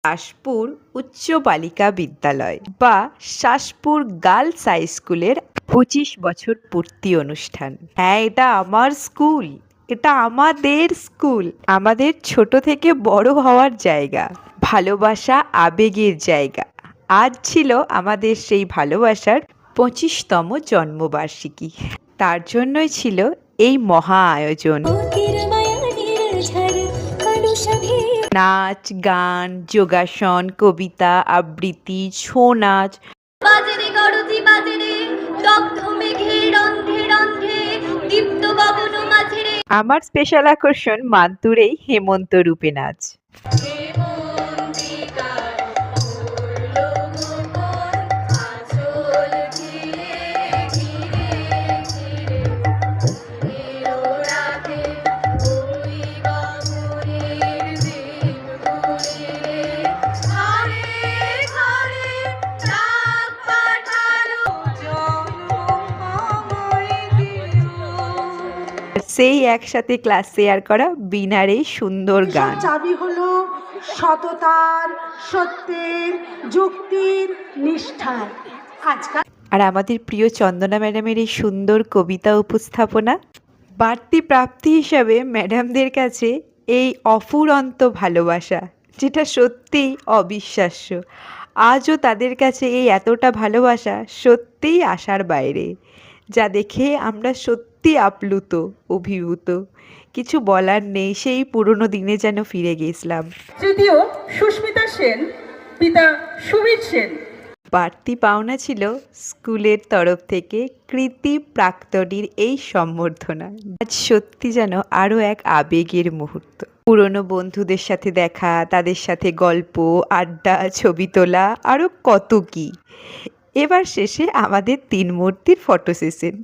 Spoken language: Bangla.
শাসপুর উচ্চ বালিকা বিদ্যালয় বা শাসপুর গার্লস হাই স্কুলের 25 বছর পূর্তি অনুষ্ঠান। হ্যাঁ, এটা আমার স্কুল, এটা আমাদের স্কুল, আমাদের ছোট থেকে বড় হওয়ার জায়গা, ভালোবাসা আবেগের জায়গা। আজ ছিল আমাদের সেই ভালোবাসার 25তম জন্মবার্ষিকী। তার জন্যই ছিল এই মহা আয়োজন। নাচ, গান, যোগাসন, কবিতা আবৃত্তি, ছৌ নাচ। আমার স্পেশাল আকর্ষণ মান্তুর এই হেমন্ত রূপে নাচ। সেই একসাথে ক্লাস শেয়ার করা বিনার এই সুন্দর গান। চাবি হলো সততার, সত্যের, যুক্তির, নিষ্ঠার। আজকাল আর আমাদের প্রিয় চন্দনা ম্যাডামের এই সুন্দর কবিতা উপস্থাপনা। বাড়তি প্রাপ্তি হিসাবে ম্যাডামদের কাছে এই অফুরন্ত ভালোবাসা, যেটা সত্যিই অবিশ্বাস্য। আজও তাদের কাছে এই এতটা ভালোবাসা সত্যিই আশার বাইরে, যা দেখে আমরা সত্যি আপ্লুত, অভিভূত। কিছু বলার নেই, সেই পুরনো দিনে যেন ফিরে গেছিলাম। তৃতীয় সুস্মিতা সেন, পিতা সুবীর সেন। বাড়তি পাওনা ছিল স্কুলের তরফ থেকে কৃতি প্রাক্তনীর এই সম্বর্ধনা। আজ সত্যি যেন আরও এক আবেগের মুহূর্ত। পুরনো বন্ধুদের সাথে দেখা, তাদের সাথে গল্প, আড্ডা, ছবি তোলা, আরও কত কি। এবার শেষে আমাদের 3 মূর্তির ফটো সেশন।